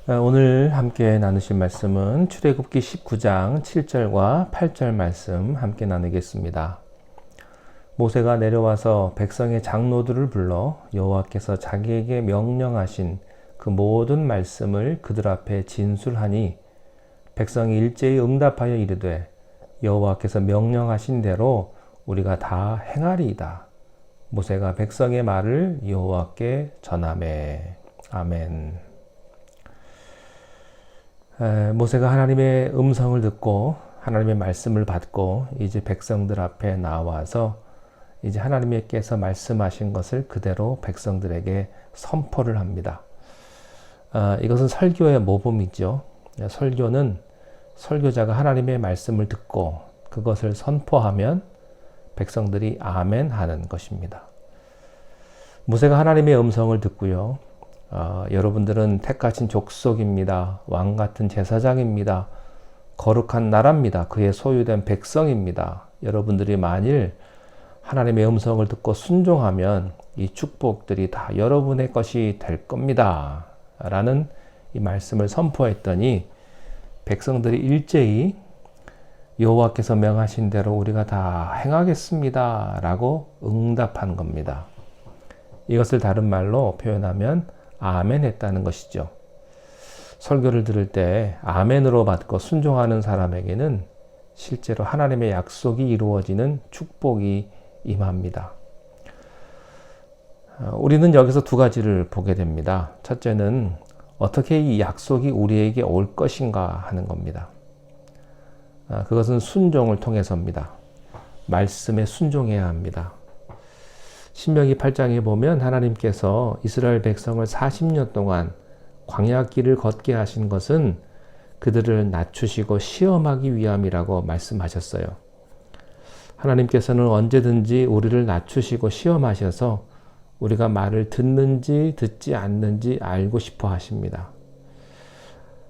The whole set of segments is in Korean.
오늘 함께 나누실 말씀은 출애굽기 19장 7절과 8절 말씀 함께 나누겠습니다. 모세가 내려와서 백성의 장로들을 불러 여호와께서 자기에게 명령하신 그 모든 말씀을 그들 앞에 진술하니 백성이 일제히 응답하여 이르되 여호와께서 명령하신 대로 우리가 다 행하리이다. 모세가 백성의 말을 여호와께 전하매. 아멘. 모세가 하나님의 음성을 듣고 하나님의 말씀을 받고 이제 백성들 앞에 나와서 이제 하나님께서 말씀하신 것을 그대로 백성들에게 선포를 합니다. 이것은 설교의 모범이죠. 설교는 설교자가 하나님의 말씀을 듣고 그것을 선포하면 백성들이 아멘 하는 것입니다. 모세가 하나님의 음성을 듣고요. 여러분들은 택하신 족속입니다. 왕 같은 제사장입니다. 거룩한 나라입니다. 그의 소유된 백성입니다. 여러분들이 만일 하나님의 음성을 듣고 순종하면 이 축복들이 다 여러분의 것이 될 겁니다. 라는 이 말씀을 선포했더니 백성들이 일제히 여호와께서 명하신 대로 우리가 다 행하겠습니다. 라고 응답한 겁니다. 이것을 다른 말로 표현하면 아멘 했다는 것이죠. 설교를 들을 때 아멘으로 받고 순종하는 사람에게는 실제로 하나님의 약속이 이루어지는 축복이 임합니다. 우리는 여기서 두 가지를 보게 됩니다. 첫째는 어떻게 이 약속이 우리에게 올 것인가 하는 겁니다. 그것은 순종을 통해서입니다. 말씀에 순종해야 합니다. 신명기 8장에 보면 하나님께서 이스라엘 백성을 40년 동안 광야길을 걷게 하신 것은 그들을 낮추시고 시험하기 위함이라고 말씀하셨어요. 하나님께서는 언제든지 우리를 낮추시고 시험하셔서 우리가 말을 듣는지 듣지 않는지 알고 싶어 하십니다.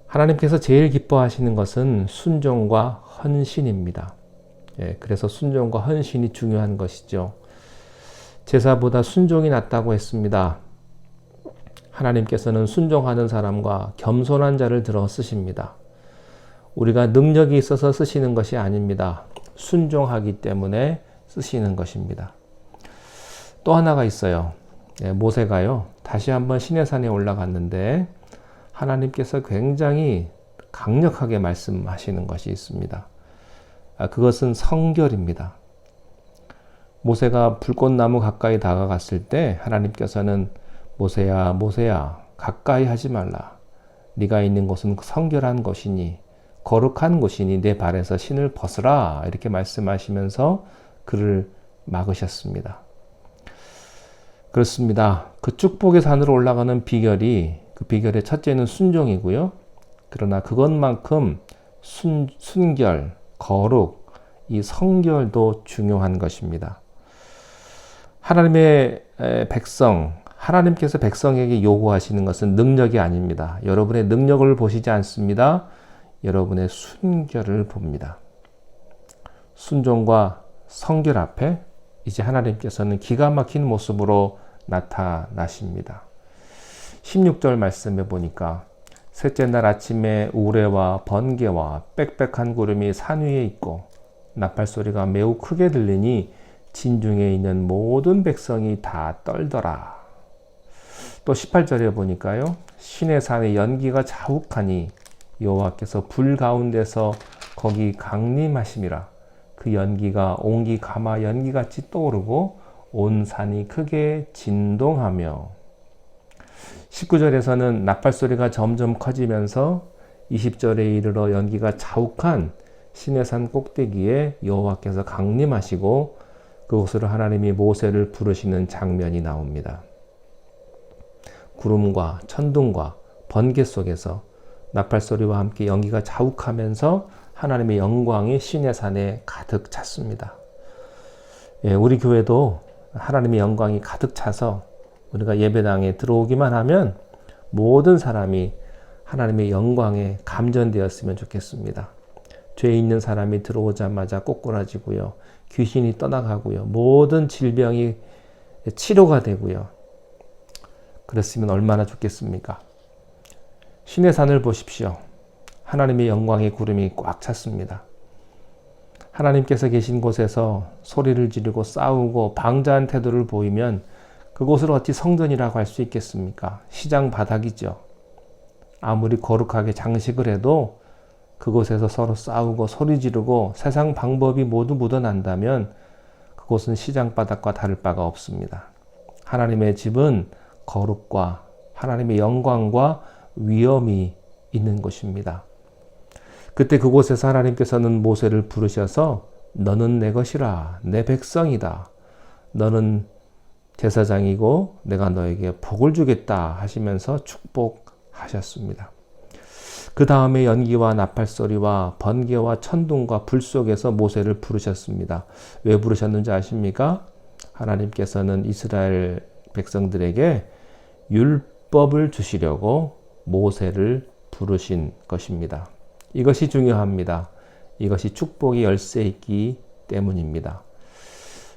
하나님께서 제일 기뻐하시는 것은 순종과 헌신입니다. 그래서 순종과 헌신이 중요한 것이죠. 제사보다 순종이 낫다고 했습니다. 하나님께서는 순종하는 사람과 겸손한 자를 들어 쓰십니다. 우리가 능력이 있어서 쓰시는 것이 아닙니다. 순종하기 때문에 쓰시는 것입니다. 또 하나가 있어요. 모세가요, 다시 한번 시내산에 올라갔는데 하나님께서 굉장히 강력하게 말씀하시는 것이 있습니다. 그것은 성결입니다. 모세가 불꽃나무 가까이 다가갔을 때 하나님께서는 모세야, 모세야, 가까이 하지 말라. 네가 있는 곳은 성결한 곳이니 거룩한 곳이니 내 발에서 신을 벗으라. 이렇게 말씀하시면서 그를 막으셨습니다. 그렇습니다. 그 축복의 산으로 올라가는 비결이 그 비결의 첫째는 순종이고요. 그러나 그것만큼 순결, 거룩, 이 성결도 중요한 것입니다. 하나님의 백성, 하나님께서 백성에게 요구하시는 것은 능력이 아닙니다. 여러분의 능력을 보시지 않습니다. 여러분의 순결을 봅니다. 순종과 성결 앞에 이제 하나님께서는 기가 막힌 모습으로 나타나십니다. 16절 말씀에 보니까 셋째 날 아침에 우레와 번개와 빽빽한 구름이 산 위에 있고 나팔 소리가 매우 크게 들리니 진중에 있는 모든 백성이 다 떨더라. 또 18절에 보니까요. 시내 산에 연기가 자욱하니 여호와께서 불 가운데서 거기 강림하심이라. 그 연기가 옹기 가마 연기같이 떠오르고 온 산이 크게 진동하며 19절에서는 나팔 소리가 점점 커지면서 20절에 이르러 연기가 자욱한 시내산 꼭대기에 여호와께서 강림하시고 그곳으로 하나님이 모세를 부르시는 장면이 나옵니다. 구름과 천둥과 번개 속에서 나팔 소리와 함께 연기가 자욱하면서 하나님의 영광이 시내산에 가득 찼습니다. 우리 교회도 하나님의 영광이 가득 차서 우리가 예배당에 들어오기만 하면 모든 사람이 하나님의 영광에 감전되었으면 좋겠습니다. 죄 있는 사람이 들어오자마자 꼬꾸라지고요. 귀신이 떠나가고요. 모든 질병이 치료가 되고요. 그랬으면 얼마나 좋겠습니까? 신의 산을 보십시오. 하나님의 영광의 구름이 꽉 찼습니다. 하나님께서 계신 곳에서 소리를 지르고 싸우고 방자한 태도를 보이면 그곳을 어찌 성전이라고 할 수 있겠습니까? 시장 바닥이죠. 아무리 거룩하게 장식을 해도 그곳에서 서로 싸우고 소리 지르고 세상 방법이 모두 묻어난다면 그곳은 시장 바닥과 다를 바가 없습니다. 하나님의 집은 거룩과 하나님의 영광과 위엄이 있는 곳입니다. 그때 그곳에서 하나님께서는 모세를 부르셔서 너는 내 것이라, 내 백성이다. 너는 제사장이고 내가 너에게 복을 주겠다 하시면서 축복하셨습니다. 그 다음에 연기와 나팔 소리와 번개와 천둥과 불 속에서 모세를 부르셨습니다. 왜 부르셨는지 아십니까? 하나님께서는 이스라엘 백성들에게 율법을 주시려고 모세를 부르신 것입니다. 이것이 중요합니다. 이것이 축복의 열쇠이기 때문입니다.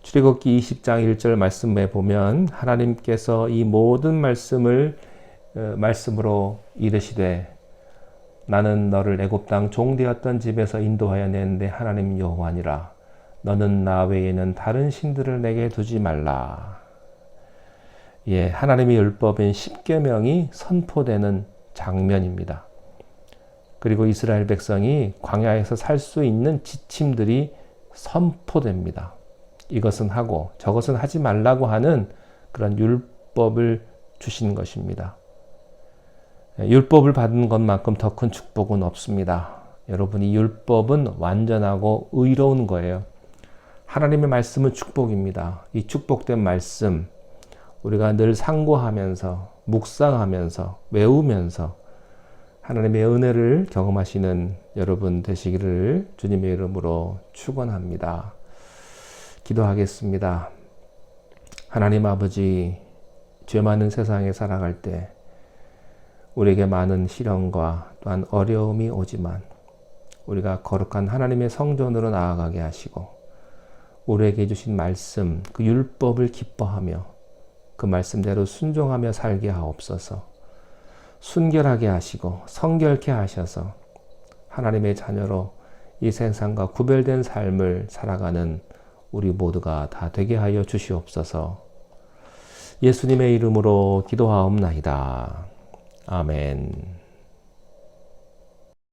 출애굽기 20장 1절 말씀에 보면 하나님께서 이 모든 말씀으로 이르시되 나는 너를 애굽 땅 종되었던 집에서 인도하여 낸 내 하나님 여호와니라. 너는 나 외에는 다른 신들을 내게 두지 말라. 예, 하나님의 율법인 십계명이 선포되는 장면입니다. 그리고 이스라엘 백성이 광야에서 살 수 있는 지침들이 선포됩니다. 이것은 하고 저것은 하지 말라고 하는 그런 율법을 주신 것입니다. 율법을 받은 것만큼 더 큰 축복은 없습니다. 여러분, 이 율법은 완전하고 의로운 거예요. 하나님의 말씀은 축복입니다. 이 축복된 말씀 우리가 늘 상고하면서 묵상하면서 외우면서 하나님의 은혜를 경험하시는 여러분 되시기를 주님의 이름으로 축원합니다. 기도하겠습니다. 하나님 아버지, 죄 많은 세상에 살아갈 때 우리에게 많은 시련과 또한 어려움이 오지만 우리가 거룩한 하나님의 성전으로 나아가게 하시고 우리에게 주신 말씀, 그 율법을 기뻐하며 그 말씀대로 순종하며 살게 하옵소서. 순결하게 하시고 성결케 하셔서 하나님의 자녀로 이 세상과 구별된 삶을 살아가는 우리 모두가 다 되게 하여 주시옵소서. 예수님의 이름으로 기도하옵나이다. 아멘.